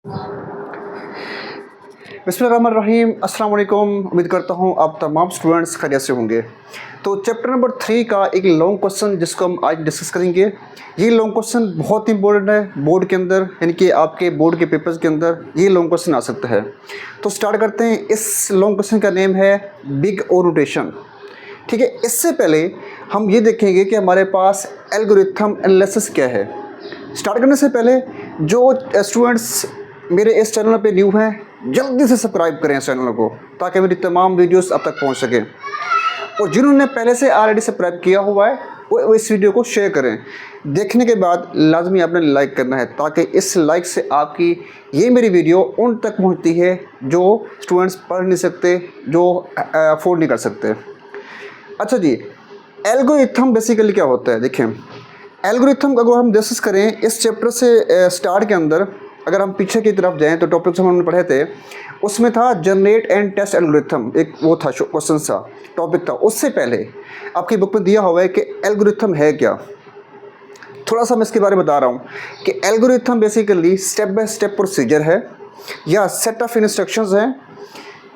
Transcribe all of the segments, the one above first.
बिस्मिल्लाहिर्रहमानिर्रहीम, अस्सलाम वालेकुम। उम्मीद करता हूँ आप तमाम स्टूडेंट्स खैरियत से होंगे। तो चैप्टर नंबर 3 का एक लॉन्ग क्वेश्चन जिसको हम आज डिस्कस करेंगे। ये लॉन्ग क्वेश्चन बहुत इंपॉर्टेंट है बोर्ड के अंदर, यानी कि आपके बोर्ड के पेपर्स के अंदर ये लॉन्ग क्वेश्चन आ सकता है। तो स्टार्ट करते हैं। इस लॉन्ग क्वेश्चन का नेम है बिग ओ रोटेशन। ठीक है, इससे पहले हम ये देखेंगे कि हमारे पास एल्गोरिथम एनालिसिस क्या है। स्टार्ट करने से पहले जो स्टूडेंट्स मेरे इस चैनल पे न्यू हैं, जल्दी से सब्सक्राइब करें इस चैनल को, ताकि मेरी तमाम वीडियोस आप तक पहुंच सकें। और जिन्होंने पहले से ऑलरेडी सब्सक्राइब किया हुआ है वो इस वीडियो को शेयर करें। देखने के बाद लाजमी आपने लाइक करना है, ताकि इस लाइक से आपकी ये मेरी वीडियो उन तक पहुँचती है जो स्टूडेंट्स पढ़ नहीं सकते, जो अफोर्ड नहीं कर सकते। अच्छा जी, एल्गोरिथम बेसिकली क्या होता है? देखिए, एल्गोरिथम अगर हम डिस्कस करें इस चैप्टर से स्टार्ट के अंदर, अगर हम पीछे की तरफ जाएं तो टॉपिक्स हमने पढ़े थे, उसमें था जनरेट एंड टेस्ट एल्गोरिथम, एक वो था क्वेश्चन सा टॉपिक था। उससे पहले आपकी बुक में दिया हुआ है कि एल्गोरिथम है क्या। थोड़ा सा मैं इसके बारे में बता रहा हूँ कि algorithm basically step by step procedure है या सेट ऑफ इंस्ट्रक्शंस हैं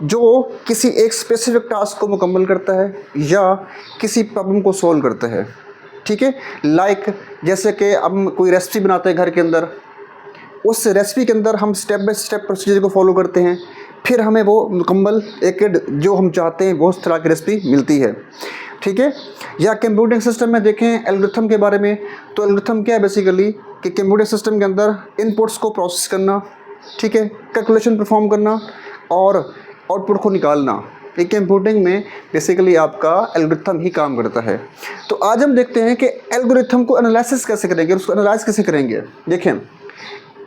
जो किसी एक स्पेसिफिक टास्क को मुकम्मल करता है या किसी प्रॉब्लम को सॉल्व करता है। ठीक है, लाइक जैसे कि हम कोई रेसिपी बनाते हैं घर के अंदर, उस रेसिपी के अंदर हम स्टेप बाय स्टेप प्रोसीजर को फॉलो करते हैं, फिर हमें वो मुकम्मल एक जो हम चाहते हैं वो उस तरह की रेसिपी मिलती है। ठीक है, या कंप्यूटिंग सिस्टम में देखें एल्गोरिथम के बारे में, तो एल्गोरिथम क्या है बेसिकली कि कंप्यूटर सिस्टम के अंदर इनपुट्स को प्रोसेस करना, ठीक है, कैलकुलेशन परफॉर्म करना और आउटपुट को निकालना। एक कंप्यूटिंग में बेसिकली आपका एल्गोरिथम ही काम करता है। तो आज हम देखते हैं कि एल्गोरिथम को एनालिसिस कैसे करेंगे, उसको एनालाइज कैसे करेंगे। देखें,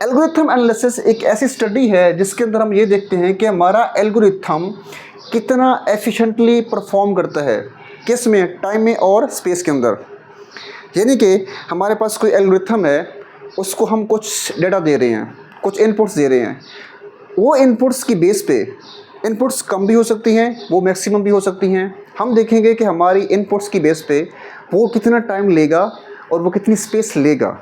एल्गोरिथम एनालिसिस एक ऐसी स्टडी है जिसके अंदर हम ये देखते हैं कि हमारा एल्गोरिथम कितना एफिशिएंटली परफॉर्म करता है, किस में, टाइम में और स्पेस के अंदर। यानी कि हमारे पास कोई एल्गोरिथम है, उसको हम कुछ डेटा दे रहे हैं, कुछ इनपुट्स दे रहे हैं। वो इनपुट्स की बेस पे, इनपुट्स कम भी हो सकती हैं, वो मैक्सिमम भी हो सकती हैं। हम देखेंगे कि हमारी इनपुट्स की बेस पे वो कितना टाइम लेगा और वो कितनी स्पेस लेगा,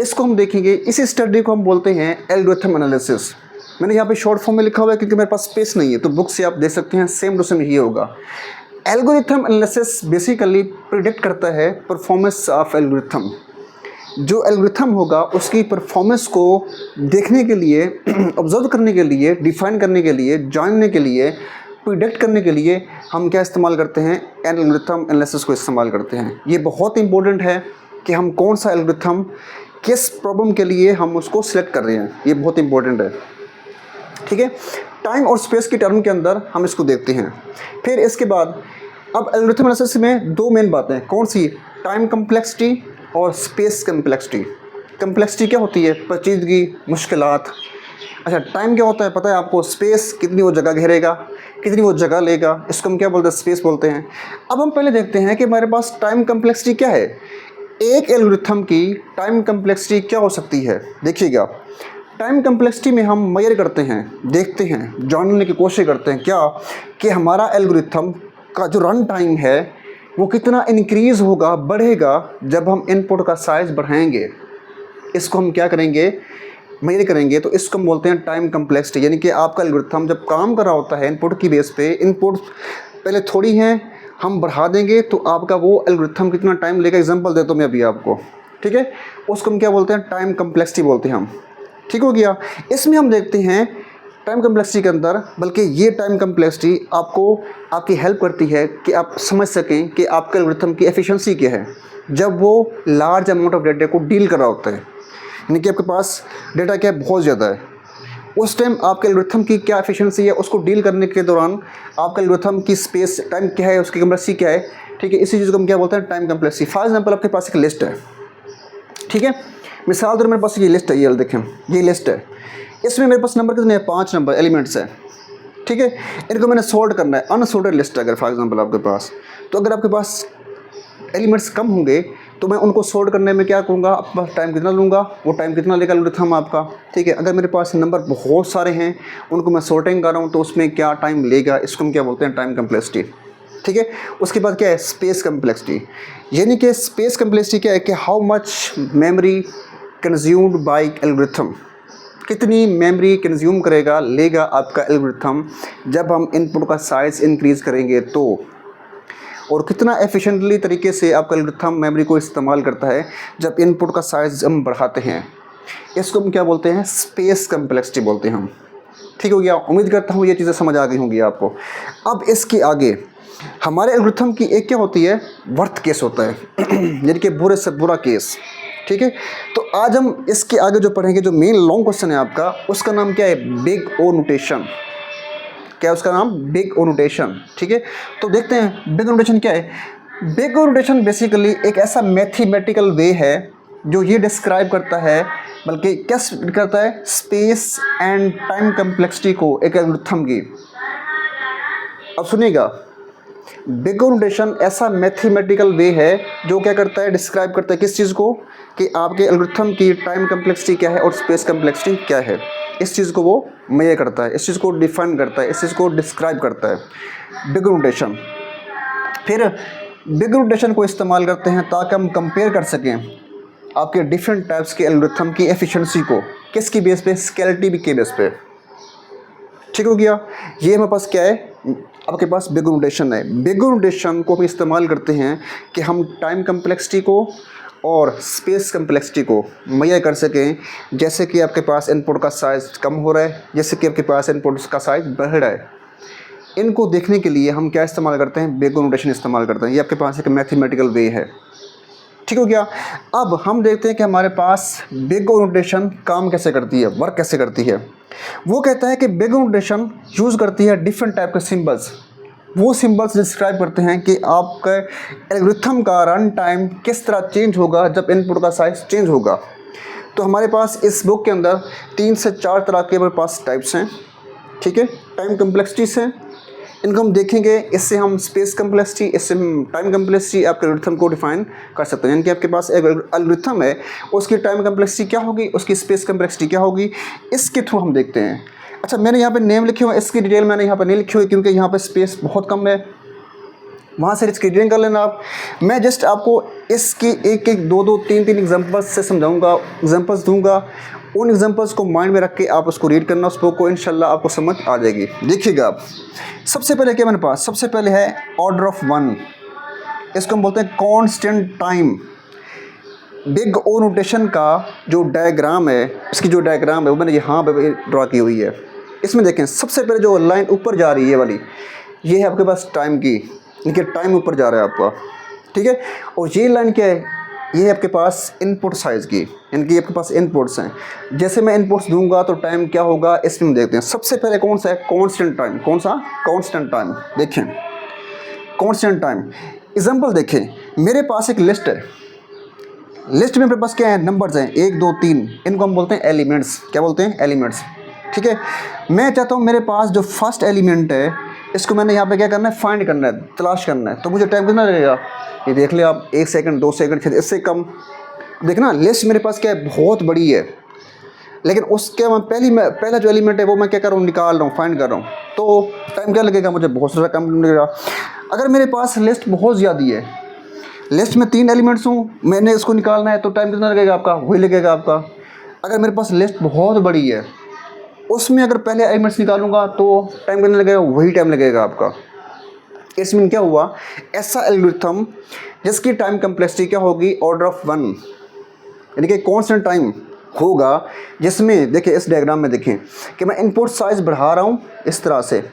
इसको हम देखेंगे। इसी स्टडी को हम बोलते हैं एल्गोरिथम एनालिसिस। मैंने यहाँ पे शॉर्ट फॉर्म में लिखा हुआ है क्योंकि मेरे पास स्पेस नहीं है, तो बुक से आप देख सकते हैं, सेम टू सेम ये होगा। एल्गोरिथम एनालिसिस बेसिकली प्रिडिक्ट करता है परफॉर्मेंस ऑफ एल्गोरिथम। जो एल्गोरिथम होगा उसकी परफॉर्मेंस को देखने के लिए, ऑब्जर्व करने के लिए, डिफाइन करने के लिए, जानने के लिए, प्रिडिक्ट करने के लिए हम क्या इस्तेमाल करते हैं? एल्गोरिथम एनालिसिस को इस्तेमाल करते हैं। ये बहुत इंपॉर्टेंट है कि हम कौन सा एल्गोरिथम किस प्रॉब्लम के लिए हम उसको सिलेक्ट कर रहे हैं, ये बहुत इंपॉर्टेंट है। ठीक है, टाइम और स्पेस की टर्म के अंदर हम इसको देखते हैं। फिर इसके बाद अब एल्गोरिथम एनालिसिस में दो मेन बातें, कौन सी? टाइम कम्प्लेक्सिटी और स्पेस कम्प्लेक्सिटी। कम्प्लेक्सिटी क्या होती है? पेचीदगी, मुश्किलात। अच्छा, टाइम क्या होता है पता है आपको? स्पेस, कितनी वो जगह घेरेगा, कितनी वो जगह लेगा, इसको हम क्या बोलते हैं? स्पेस बोलते हैं। अब हम पहले देखते हैं कि हमारे पास टाइम कम्प्लेक्सिटी क्या है। एक एल्गोरिथम की टाइम कम्प्लेक्सिटी क्या हो सकती है? देखिएगा, टाइम कम्प्लेक्सिटी में हम मेजर करते हैं, देखते हैं, जानने की कोशिश करते हैं क्या कि हमारा एल्गोरिथम का जो रन टाइम है वो कितना इंक्रीज़ होगा, बढ़ेगा जब हम इनपुट का साइज़ बढ़ाएंगे। इसको हम क्या करेंगे? मेजर करेंगे। तो इसको हम बोलते हैं टाइम कम्प्लेक्सिटी। यानी कि आपका एल्गोरिथम जब काम कर रहा होता है इनपुट की बेस पे, इनपुट पहले थोड़ी हैं, हम बढ़ा देंगे तो आपका वो एल्गोरिथम कितना टाइम लेगा। एग्जांपल देता हूँ मैं अभी आपको, ठीक है, उसको हम क्या बोलते हैं? टाइम कम्प्लेक्सिटी बोलते हैं हम। ठीक हो गया। इसमें हम देखते हैं टाइम कम्प्लेक्सिटी के अंदर, बल्कि ये टाइम कम्प्लेक्सिटी आपको आपकी हेल्प करती है कि आप समझ सकें कि आपके एल्गोरिथम की एफिशिएंसी क्या है जब वो लार्ज अमाउंट ऑफ डेटा को डील कर रहा होता है। यानी कि आपके पास डेटा क्या है? बहुत ज़्यादा है। उस टाइम आपके एल्गोरिथम की क्या एफिशिएंसी है, उसको डील करने के दौरान आपके एल्गोरिथम की स्पेस, टाइम क्या है, उसकी कम्प्लेक्सिटी क्या है। ठीक है, इसी चीज़ को हम क्या बोलते हैं? Time complexity. फॉर एग्जांपल आपके पास एक लिस्ट है, ठीक है, मिसाल तौर मेरे पास ये लिस्ट है, ये देखें, ये लिस्ट है। इसमें मेरे पास नंबर कितने हैं? 5 नंबर एलिमेंट्स हैं। ठीक है, इनको मैंने सॉर्ट करना है, अनसॉर्टेड लिस्ट है अगर फॉर एग्जांपल आपके पास। तो अगर आपके पास एलिमेंट्स कम होंगे तो मैं उनको सॉर्ट करने में क्या करूँगा? आपके पास टाइम कितना लूँगा, वो टाइम कितना लेगा एल्गोरिथम आपका। ठीक है, अगर मेरे पास नंबर बहुत सारे हैं, उनको मैं सॉर्टिंग कर रहा हूँ, तो उसमें क्या टाइम लेगा, इसको हम क्या बोलते हैं? Time complexity. ठीक है, उसके बाद क्या है? Space complexity. यानी कि स्पेस कम्प्लेक्सिटी क्या है कि how much memory consumed by algorithm. कितनी मेमोरी कंज्यूम करेगा लेगा आपका एल्गोरिथम जब हम इनपुट का साइज़ इंक्रीज़ करेंगे तो, और कितना एफिशिएंटली तरीके से आपका एल्गोरिथम मेमोरी को इस्तेमाल करता है जब इनपुट का साइज़ हम बढ़ाते हैं। इसको हम क्या बोलते हैं? स्पेस कम्प्लेक्सिटी बोलते हैं हम। ठीक हो गया? उम्मीद करता हूँ ये चीज़ें समझ आ गई होंगी आपको। अब इसके आगे हमारे एल्गोरिथम की एक क्या होती है? वर्स्ट केस होता है यानी कि बुरे से बुरा केस। ठीक है, तो आज हम इसके आगे जो पढ़ेंगे, जो मेन लॉन्ग क्वेश्चन है आपका, उसका नाम क्या है? Big O notation. क्या है उसका नाम? Big O notation. ठीक है, तो देखते हैं बिग ओ नोटेशन क्या है। बिग ओ नोटेशन बेसिकली एक ऐसा मैथमेटिकल वे है जो ये डिस्क्राइब करता है, बल्कि क्या करता है? स्पेस एंड टाइम कम्प्लेक्सिटी को एक एल्गोरिथम की। अब सुनिएगा, बिग ओ नोटेशन ऐसा मैथमेटिकल वे है जो क्या करता है? डिस्क्राइब करता है किस चीज़ को? कि आपके एल्गोरिथम की टाइम कम्प्लेक्सिटी क्या है और स्पेस कम्प्लेक्सिटी क्या है। इस चीज़ को वो मेजर करता है, इस चीज़ को डिफाइन करता है, इस चीज़ को डिस्क्राइब करता है बिग ओ नोटेशन। फिर बिग ओ नोटेशन को इस्तेमाल करते हैं ताकि हम कंपेयर कर सकें आपके डिफरेंट टाइप्स के एल्गोरिथम की एफिशिएंसी को। किसकी बेस पे? स्केलेबिलिटी के बेस पे। ठीक हो गया? ये हमारे पास क्या है? आपके पास बिग ओ नोटेशन है। बिग ओ नोटेशन को हम इस्तेमाल करते हैं कि हम टाइम कम्प्लेक्सिटी को और स्पेस कम्प्लेक्सिटी को मेजर कर सकें। जैसे कि आपके पास इनपुट का साइज़ कम हो रहा है, जैसे कि आपके पास इनपुट का साइज़ बढ़ रहा है, इनको देखने के लिए हम क्या इस्तेमाल करते हैं? बिग ओ नोटेशन इस्तेमाल करते हैं। ये आपके पास एक मैथमेटिकल वे है। ठीक हो गया? अब हम देखते हैं कि हमारे पास बिग ओ नोटेशन काम कैसे करती है, वर्क कैसे करती है। वो कहता है कि बिग ओ नोटेशन यूज़ करती है डिफरेंट टाइप के सिंबल्स। वो सिंबल्स डिस्क्राइब करते हैं कि आपके एल्गोरिथम का रन टाइम किस तरह चेंज होगा जब इनपुट का साइज़ चेंज होगा। तो हमारे पास इस बुक के अंदर 3 से 4 तरह के हमारे पास टाइप्स हैं। ठीक है, टाइम कम्प्लेक्सिटीज़ हैं, इनको हम देखेंगे। इससे हम स्पेस कम्प्लेक्सिटी, इससे हम टाइम कम्प्लेक्सिटी आपके एल्गोरिथम को डिफाइन कर सकते हैं। यानी कि आपके पास एक एल्गोरिथम है, उसकी टाइम कम्प्लेक्सिटी क्या होगी, उसकी स्पेस कम्प्लेक्सिटी क्या होगी, इसके थ्रू हम देखते हैं। अच्छा, मैंने यहाँ पे नेम लिखे हुए हैं, इसकी डिटेल मैंने यहाँ पे नहीं लिखी हुई क्योंकि यहाँ पे स्पेस बहुत कम है, वहाँ से इसकी डिटेल कर लेना आप। मैं जस्ट आपको इसकी एक एक दो दो तीन तीन एग्जांपल्स से समझाऊंगा, एग्जांपल्स दूंगा। उन एग्जांपल्स को माइंड में रख के आप उसको रीड करना, उस बुक को, इंशाल्लाह आपको समझ आ जाएगी। देखिएगा आप, सबसे पहले क्या मेरे पास? सबसे पहले है ऑर्डर ऑफ 1। इसको हम बोलते हैं constant time. Big O notation का जो डायग्राम है, इसकी जो डायग्राम है वो मैंने यहाँ पे ड्रा की हुई है। इसमें देखें, सबसे पहले जो लाइन ऊपर जा रही है ये वाली, ये है आपके पास टाइम की, इनके टाइम ऊपर जा रहा है आपका। ठीक है, और ये लाइन क्या है? ये है आपके पास इनपुट साइज़ की, इनकी आपके पास इनपुट्स हैं। जैसे मैं इनपुट्स दूंगा तो टाइम क्या होगा, इसमें देखते हैं। सबसे पहले कौन सा है? Constant time. कौन सा? Constant time. देखें, कांस्टेंट टाइम एग्जांपल देखें, मेरे पास एक लिस्ट है। लिस्ट में मेरे पास क्या है? नंबर्स हैं 1 2 3, इनको हम बोलते हैं एलिमेंट्स। क्या बोलते हैं? एलिमेंट्स। ठीक है, मैं चाहता हूँ मेरे पास जो फर्स्ट एलिमेंट है, इसको मैंने यहाँ पे क्या करना है? फाइंड करना है, तलाश करना है। तो मुझे टाइम कितना लगेगा? ये देख ले आप, 1 सेकंड, 2 सेकंड, इससे कम। देखना, लिस्ट मेरे पास क्या है? बहुत बड़ी है, लेकिन उसके मैं पहला जो एलिमेंट है वो मैं क्या कर रहा हूँ? निकाल रहा हूँ, फाइंड कर रहा हूँ। तो टाइम क्या लगेगा? मुझे बहुत सारा टाइम लगेगा। अगर मेरे पास लिस्ट बहुत ज़्यादा है, लिस्ट में 3 एलिमेंट्स हूँ, मैंने इसको निकालना है, तो टाइम कितना लगेगा आपका? वही लगेगा आपका। अगर मेरे पास लिस्ट बहुत बड़ी है, उसमें अगर पहले एलिमेंट्स निकालूंगा तो टाइम कितना लगेगा? वही टाइम लगेगा आपका। इसमें क्या हुआ? ऐसा एल्गोरिथम जिसकी टाइम कम्प्लेक्सिटी क्या होगी? ऑर्डर ऑफ 1, यानी कि कांस्टेंट टाइम होगा। जिसमें देखिए, इस डायग्राम में देखें कि मैं इनपुट साइज़ बढ़ा रहा हूँ इस तरह से।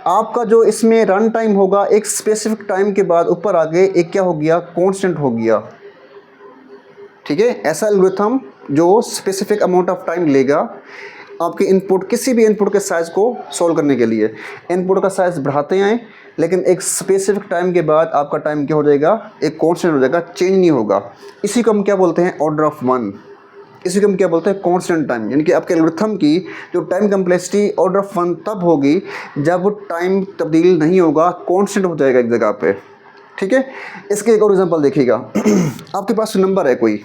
आपका जो इसमें रन टाइम होगा, एक स्पेसिफिक टाइम के बाद ऊपर आगे एक क्या हो गया? कांस्टेंट हो गया। ठीक है, ऐसा एल्गोरिथम जो स्पेसिफिक अमाउंट ऑफ टाइम लेगा आपके इनपुट, किसी भी इनपुट के साइज़ को सॉल्व करने के लिए। इनपुट का साइज़ बढ़ाते आएँ, लेकिन एक स्पेसिफिक टाइम के बाद आपका टाइम क्या हो जाएगा? एक कांस्टेंट हो जाएगा, चेंज नहीं होगा। इसी को हम क्या बोलते हैं? Order of 1। इसी को हम क्या बोलते हैं? Constant time. यानी कि आपके एल्गोरिथम की जो टाइम कम्प्लेक्सिटी ऑर्डर ऑफ 1 तब होगी जब टाइम तब्दील नहीं होगा, कांस्टेंट हो जाएगा एक जगह पे। ठीक है, इसके एक और एग्जांपल देखिएगा। आपके पास नंबर है, कोई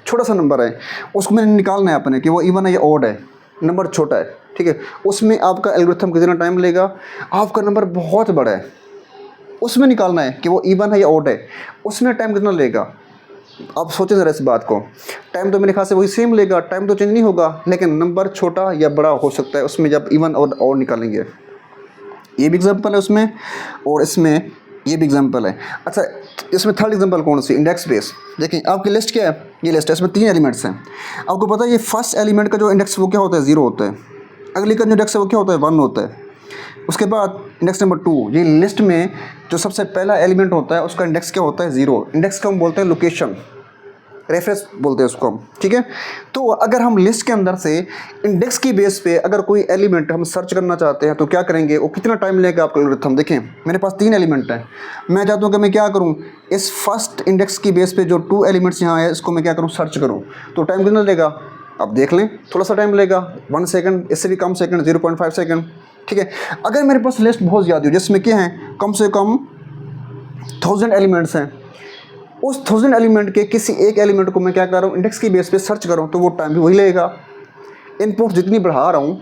छोटा सा नंबर है, उसको मैंने निकालना है अपने कि वो इवन है या ऑड है। नंबर छोटा है, ठीक है, उसमें आपका एल्गोरिथम कितना टाइम लेगा? आपका नंबर बहुत बड़ा है, उसमें निकालना है कि वो इवन है या ऑड है, उसमें टाइम कितना लेगा? आप सोचें ज़रा इस बात को, टाइम तो मेरे ख्याल से वही सेम लेगा, टाइम तो चेंज नहीं होगा, लेकिन नंबर छोटा या बड़ा हो सकता है उसमें जब इवन और निकालेंगे। ये भी एग्जांपल है उसमें, और इसमें ये भी एग्जांपल है। अच्छा, इसमें थर्ड एग्जांपल कौन सी, इंडेक्स बेस। देखिए आपकी लिस्ट क्या है, ये लिस्ट है, इसमें 3 एलिमेंट्स हैं। आपको पता है ये फर्स्ट एलिमेंट का जो इंडेक्स वो क्या होता है, 0 होता है। अगली का जो इंडेक्स है वो क्या होता है, 1 होता है। उसके बाद इंडेक्स नंबर 2, ये लिस्ट में जो सबसे पहला एलिमेंट होता है उसका इंडेक्स क्या होता है, 0। इंडेक्स को हम बोलते हैं लोकेशन, रेफरेंस बोलते हैं उसको हम, ठीक है। तो अगर हम लिस्ट के अंदर से इंडेक्स की बेस पे अगर कोई एलिमेंट हम सर्च करना चाहते हैं तो क्या करेंगे, वो कितना टाइम लेगा आपका एल्गोरिथम। देखें मेरे पास 3 एलिमेंट हैं, मैं चाहता हूँ कि मैं क्या करूँ, इस फर्स्ट इंडेक्स की बेस पे जो 2 एलिमेंट्स यहाँ है इसको मैं क्या करूँ, सर्च करूँ। तो टाइम कितना लेगा, आप देख लें, थोड़ा सा टाइम लेगा, 1 सेकंड, इससे भी कम सेकंड, 0.5 सेकंड, ठीक है। अगर मेरे पास लिस्ट बहुत ज़्यादा हो जिसमें क्या है, कम से कम 1000 एलिमेंट्स हैं, उस 1000 एलिमेंट के किसी एक एलिमेंट को मैं क्या कर रहा हूँ, इंडेक्स की बेस पे सर्च कर रहा हूँ, तो वो टाइम भी वही लगेगा। इनपुट जितनी बढ़ा रहा हूँ,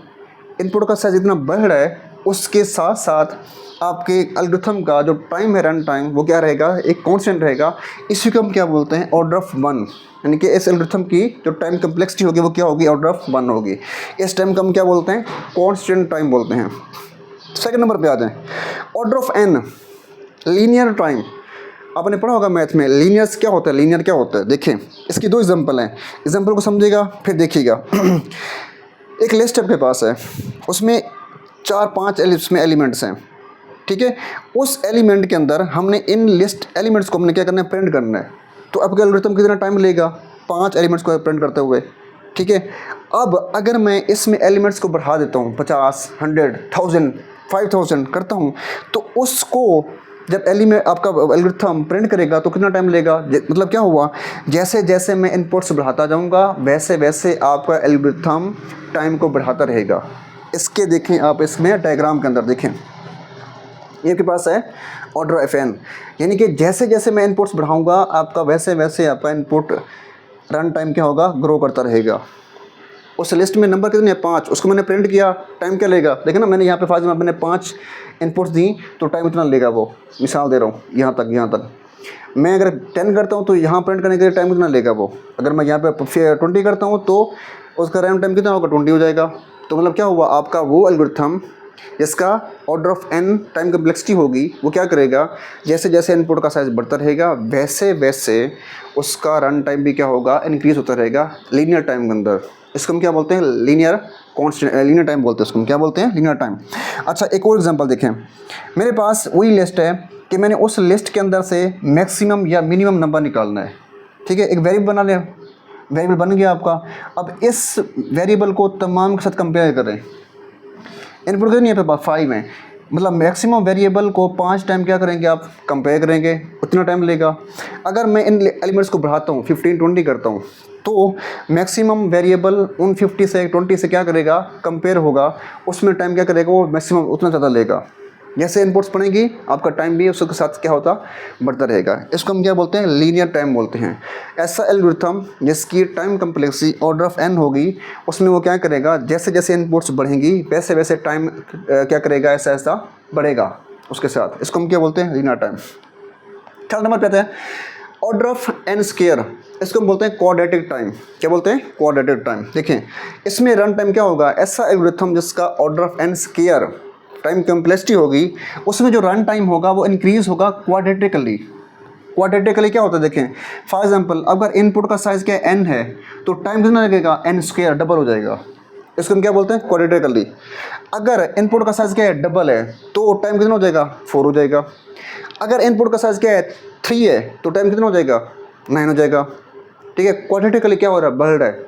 इनपुट का साइज जितना बढ़ रहा है, उसके साथ साथ आपके एल्गोरिथम का जो टाइम है, रन टाइम, वो क्या रहेगा, एक कांस्टेंट रहेगा। इसी को हम क्या बोलते हैं, ऑर्डर ऑफ 1, यानी कि इस एल्गोरिथम की जो टाइम कम्प्लेक्सिटी होगी वो क्या होगी, ऑर्डर ऑफ 1 होगी। इस टाइम को हम क्या बोलते हैं, कांस्टेंट टाइम बोलते हैं। सेकंड नंबर पे आ जाएं, order of n, linear time. आपने पढ़ा होगा मैथ में, लीनियर्स क्या होता है, लीनियर क्या होता है। देखें इसकी 2 एग्जांपल हैं, एग्जांपल को समझिएगा फिर देखिएगा। एक लिस्ट आपके पास है, उसमें 4-5 इसमें एलिमेंट्स हैं, ठीक है। उस एलिमेंट के अंदर हमने इन लिस्ट एलिमेंट्स को हमने क्या करना है, प्रिंट करना है। तो आपका एल्गोरिथम कितना टाइम लेगा, 5 एलिमेंट्स को प्रिंट करते हुए, ठीक है। अब अगर मैं इसमें एलिमेंट्स को बढ़ा देता हूँ, 50, 100, 1000, 5000 करता हूँ, तो उसको जब एलिमेंट आपका एल्गोरिथम प्रिंट करेगा तो कितना टाइम लेगा। मतलब क्या हुआ, जैसे जैसे मैं इनपुट्स बढ़ाता जाऊंगा वैसे वैसे आपका एल्गोरिथम टाइम को बढ़ाता रहेगा। इसके देखें आप, इसमें डायग्राम के अंदर देखें, ये के पास है ऑर्डर ऑफ n, यानी कि जैसे जैसे मैं इनपुट्स बढ़ाऊंगा आपका वैसे वैसे आपका इनपुट रन टाइम क्या होगा, ग्रो करता रहेगा। उस लिस्ट में नंबर कितने हैं, 5, उसको मैंने प्रिंट किया, टाइम क्या लेगा। देखो ना, मैंने यहाँ पे फाइल में मैंने 5 इनपुट्स दी तो टाइम इतना लेगा। वो मिसाल दे रहा हूँ, यहाँ तक मैं अगर 10 करता हूँ तो यहाँ प्रिंट करने के लिए टाइम कितना लेगा वो। अगर मैं यहाँ पे 20 करता हूँ तो उसका रन टाइम कितना होगा, 20 हो जाएगा। तो मतलब क्या हुआ, आपका वो एल्गोरिथम जिसका order of n time complexity होगी वो क्या करेगा, जैसे जैसे इनपुट का साइज बढ़ता रहेगा वैसे वैसे उसका रन टाइम भी क्या होगा, इंक्रीज़ होता रहेगा लीनियर टाइम के अंदर। इसको हम क्या बोलते हैं, लीनियर कॉन्स्टेंट, लीनियर टाइम बोलते हैं इसको हम क्या बोलते हैं, लीनियर टाइम। अच्छा एक और एग्जांपल देखें, मेरे पास वही लिस्ट है कि मैंने उस लिस्ट के अंदर से मैक्सिमम या मिनिमम नंबर निकालना है, ठीक है। एक वेरिएबल बना लें, वेरिएबल बन गया आपका। अब इस वेरिएबल को तमाम के साथ कंपेयर करें, इनपुट कितनी है, 5 है, मतलब मैक्सिमम वेरिएबल को 5 टाइम क्या करेंगे आप, कंपेयर करेंगे, उतना टाइम लेगा। अगर मैं इन एलिमेंट्स को बढ़ाता हूँ, 15, 20 करता हूँ, तो मैक्सिमम वेरिएबल उन 50 से 20 से क्या करेगा, कंपेयर होगा, उसमें टाइम क्या करेगा, वो मैक्सिमम उतना ज़्यादा लेगा। जैसे इनपुट्स पड़ेंगी आपका टाइम भी उसके साथ क्या होता, बढ़ता रहेगा। इसको हम क्या बोलते हैं, लीनियर टाइम बोलते हैं। ऐसा एल्गोरिथम जिसकी time complexity order of n होगी, उसमें वो क्या करेगा, जैसे जैसे इनपुट्स बढ़ेंगी वैसे वैसे टाइम क्या करेगा, ऐसा ऐसा बढ़ेगा उसके साथ। इसको हम क्या बोलते हैं, लीनियर टाइम। थर्ड नंबर पे आता है ऑर्डर ऑफ n स्क्वायर, इसको हम बोलते हैं क्वाड्रेटिक टाइम। क्या बोलते हैं, क्वाड्रेटिक टाइम। देखें इसमें रन टाइम क्या होगा, ऐसा एल्गोरिथम जिसका order of n square time complexity होगी, उसमें जो रन टाइम होगा वो इंक्रीज़ होगा क्वाड्रेटिकली। क्वाड्रेटिकली क्या होता है, देखें फॉर एग्जांपल अगर इनपुट का साइज़ क्या है, n है, तो टाइम कितना लगेगा, n स्क्वायर, डबल हो जाएगा। इसको हम क्या बोलते हैं, क्वाड्रेटिकली। अगर इनपुट का साइज़ क्या है, डबल है, तो टाइम कितना हो जाएगा, 4 हो जाएगा। अगर इनपुट का साइज़ क्या है, 3 है, तो टाइम कितना हो जाएगा, 9 हो जाएगा, ठीक है। क्वाड्रेटिकली क्या हो रहा है, बढ़ रहा है।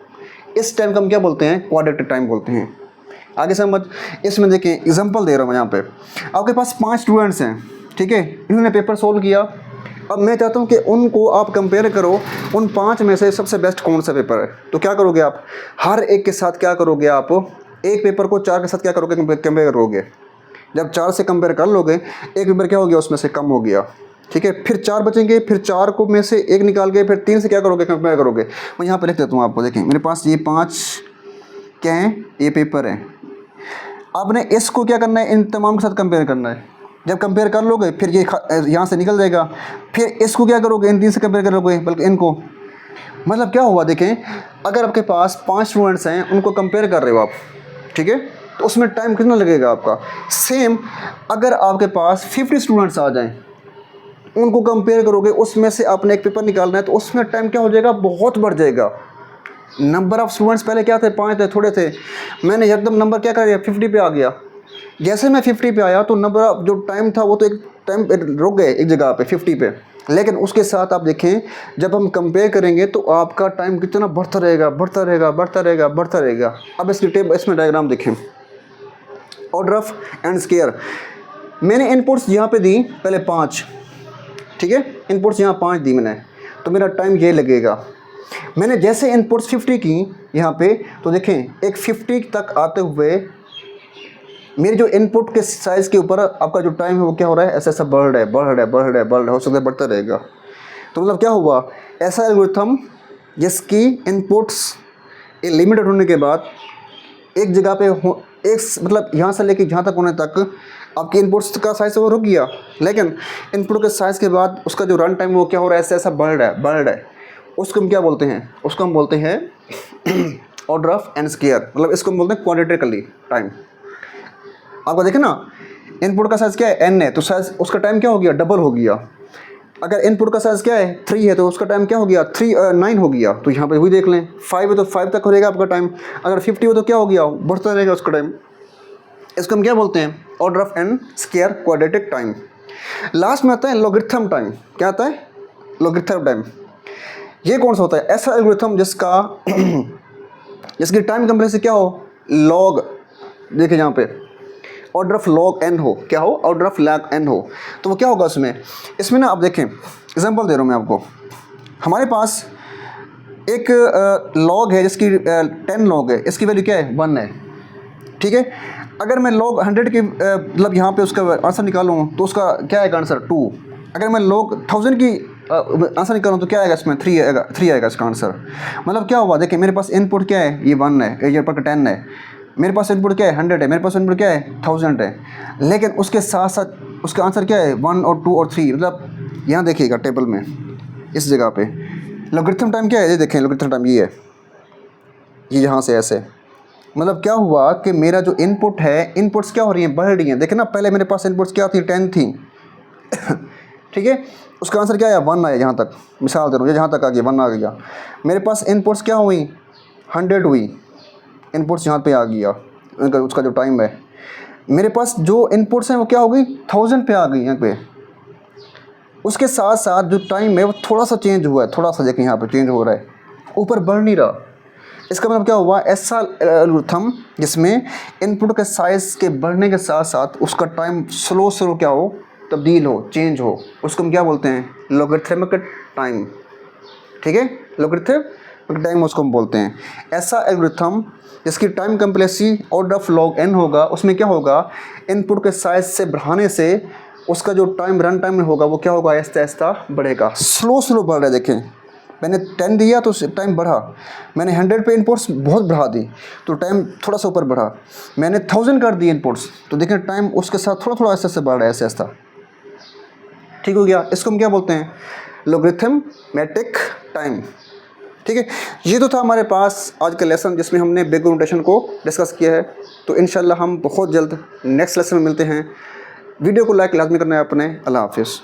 इस टाइम को हम क्या बोलते हैं, क्वाड्रेटिक टाइम बोलते हैं। आगे समझ, इसमें देखिए एग्जांपल दे रहा हूँ मैं यहाँ पे, आपके पास 5 स्टूडेंट्स हैं, ठीक है, इन्होंने पेपर सोल्व किया। अब मैं चाहता हूँ कि उनको आप कंपेयर करो, उन 5 में से सबसे बेस्ट कौन सा पेपर है। तो क्या करोगे आप, हर एक के साथ क्या करोगे आप, एक पेपर को 4 के साथ क्या करोगे, कंपेयर करोगे। जब 4 से कंपेयर कर लोगे, एक पेपर क्या हो गया, उसमें से कम हो गया, ठीक है। फिर 4 बचेंगे, फिर 4 को में से एक निकाल के फिर 3 से क्या करोगे, कंपेयर करोगे। मैं यहाँ पर लिख देता हूँ आपको, देखें मेरे पास ये 5 क्या हैं, ये पेपर हैं। आपने इसको क्या करना है, इन तमाम के साथ कंपेयर करना है। जब कंपेयर कर लोगे फिर ये यहाँ से निकल जाएगा। फिर इसको क्या करोगे, इन 3 से कंपेयर करोगे, बल्कि इनको, मतलब क्या हुआ देखें, अगर आपके पास 5 स्टूडेंट्स हैं, उनको कंपेयर कर रहे हो आप, ठीक है, तो उसमें टाइम कितना लगेगा आपका। सेम अगर आपके पास 50 स्टूडेंट्स आ जाएं, उनको कंपेयर करोगे, उसमें से आपने एक पेपर निकालना है, तो उसमें टाइम क्या हो जाएगा, बहुत बढ़ जाएगा। नंबर ऑफ़ स्टूडेंट्स पहले क्या थे, 5 थे, थोड़े थे, मैंने एकदम नंबर क्या कर दिया, 50 पे आ गया। जैसे मैं 50 पे आया तो नंबर ऑफ जो टाइम था वो तो एक टाइम रुक गए एक जगह पे 50 पे, लेकिन उसके साथ आप देखें जब हम कंपेयर करेंगे तो आपका टाइम कितना बढ़ता रहेगा, बढ़ता रहेगा, बढ़ता रहेगा, बढ़ता रहेगा। अब इसकी टेबल, इसमें डायग्राम देखें, ऑर्डर ऑफ एंड स्केयर। मैंने इनपुट्स यहाँ पे दी पहले 5, ठीक है, इनपुट्स यहाँ 5 दी मैंने, तो मेरा टाइम ये लगेगा। मैंने जैसे इनपुट्स 50 की यहाँ पे, तो देखें एक 50 तक आते हुए मेरे जो इनपुट के साइज़ के ऊपर आपका जो टाइम है वो क्या हो रहा है, ऐसा ऐसा बढ़ रहा है, बढ़ रहा है, बढ़ रहा है, बढ़ रहा है, हो सकता है बढ़ता रहेगा। तो मतलब क्या हुआ, ऐसा एल्गोरिथम जिसकी इनपुट्स लिमिटेड होने के बाद एक जगह पे हो, एक मतलब यहाँ से लेके जहाँ तक होने तक आपके इनपुट्स का साइज़ वो रुक गया, लेकिन इनपुट के साइज़ के बाद उसका जो रन टाइम वो क्या हो रहा है, ऐसा ऐसा बढ़ रहा है, बढ़ रहा है। उसको हम क्या बोलते हैं, उसको हम बोलते हैं ऑर्डर ऑफ एन स्क्वायर, मतलब इसको हम बोलते हैं क्वाड्रेटिकली टाइम। आपको देखें ना, इनपुट का साइज़ क्या है, n है, तो साइज़ उसका टाइम क्या हो गया, डबल हो गया। अगर इनपुट का साइज़ क्या है, 3 है, तो उसका टाइम क्या हो गया, 9 हो गया। तो यहाँ पे वही देख लें, 5 है तो 5 तक हो रहेगा आपका टाइम। अगर 50 हो तो क्या हो गया, बढ़ता रहेगा उसका टाइम। इसको हम क्या बोलते हैं, order of n square quadratic time. Last में आता है लॉगरिथम टाइम। क्या आता है, लॉगरिथम टाइम। ये कौन सा होता है, ऐसा एल्गोरिथम जिसकी टाइम कंप्लेक्सिटी क्या हो, लॉग, देखिए यहाँ पे ऑर्डर ऑफ लॉग एन हो, क्या हो, ऑर्डर ऑफ लॉग एन हो। तो वो क्या होगा इसमें ना, आप देखें एग्जांपल दे रहा हूँ मैं आपको। हमारे पास एक लॉग है जिसकी 10 लॉग है, इसकी वैल्यू क्या है, 1 है, ठीक है। अगर मैं लॉग 100 की मतलब यहाँ पे उसका आंसर निकालूँ तो उसका क्या आएगा आंसर, 2। अगर मैं लॉग 1000 की आंसर निकालूँ तो क्या आएगा, इसमें 3 आएगा, 3 आएगा इसका आंसर। मतलब क्या हुआ, देखिए मेरे पास इनपुट क्या है, ये 1 है, ये पर 10 है, मेरे पास इनपुट क्या है, 100 है, मेरे पास इनपुट क्या है, 1000 है, लेकिन उसके साथ साथ उसका आंसर क्या है, 1 और 2 और 3। मतलब यहाँ देखिएगा टेबल में इस जगह पे लॉगरिथम टाइम क्या है, ये देखें लॉगरिथम टाइम ये है, ये यहाँ से ऐसे। मतलब क्या हुआ कि मेरा जो इनपुट है, इनपुट्स क्या हो रही हैं, बढ़ रही हैं। देखें ना, पहले मेरे पास इनपुट्स क्या थी, 10 थी ठीक है, उसका आंसर क्या आया, 1 आया। यहाँ तक मिसाल दे रहा हूँ, जहाँ तक आ गया 1 आ गया। मेरे पास इनपुट्स क्या हुई, 100 हुई, इनपुट्स यहाँ पे आ गया, उसका जो टाइम है। मेरे पास जो इनपुट्स हैं वो क्या हो गई, 1000 पे आ गई यहाँ पे। उसके साथ साथ जो टाइम है वो थोड़ा सा चेंज हुआ है, थोड़ा सा देखें यहाँ पे चेंज हो रहा है, ऊपर बढ़ नहीं रहा। इसका मतलब क्या हुआ, ऐसा एल्गोरिथम जिसमें इनपुट के साइज़ के बढ़ने के साथ साथ उसका टाइम स्लो क्या हो, तब्दील हो, चेंज हो, उसको हम क्या बोलते हैं, लॉगरिथमिक टाइम, ठीक है, लॉगरिथमिक टाइम उसको हम बोलते हैं। ऐसा एल्गोरिथम जिसकी time complexity order of log n होगा, उसमें क्या होगा, इनपुट के साइज़ से बढ़ाने से उसका जो टाइम रन टाइम होगा वो क्या होगा, आहिस्ता आहिस्ता बढ़ेगा, स्लो बढ़ रहा है। देखें मैंने 10 दिया तो टाइम बढ़ा, मैंने 100 पे इनपुट्स बहुत बढ़ा दी तो टाइम थोड़ा सा ऊपर बढ़ा, मैंने 1000 कर दी इनपुट्स तो देखें टाइम उसके साथ थोड़ा ऐसे ऐसे बढ़ रहा है, ऐसे ऐसा, ठीक हो गया। इसको हम क्या बोलते हैं, लॉगरिथमिक टाइम, ठीक है। ये तो था हमारे पास आज का लेसन जिसमें हमने बैकग्राउंड नोटेशन को डिस्कस किया है। तो इंशाल्लाह हम बहुत जल्द नेक्स्ट लेसन में मिलते हैं। वीडियो को लाइक लाजमी करना है अपने। अल्लाह हाफिज़।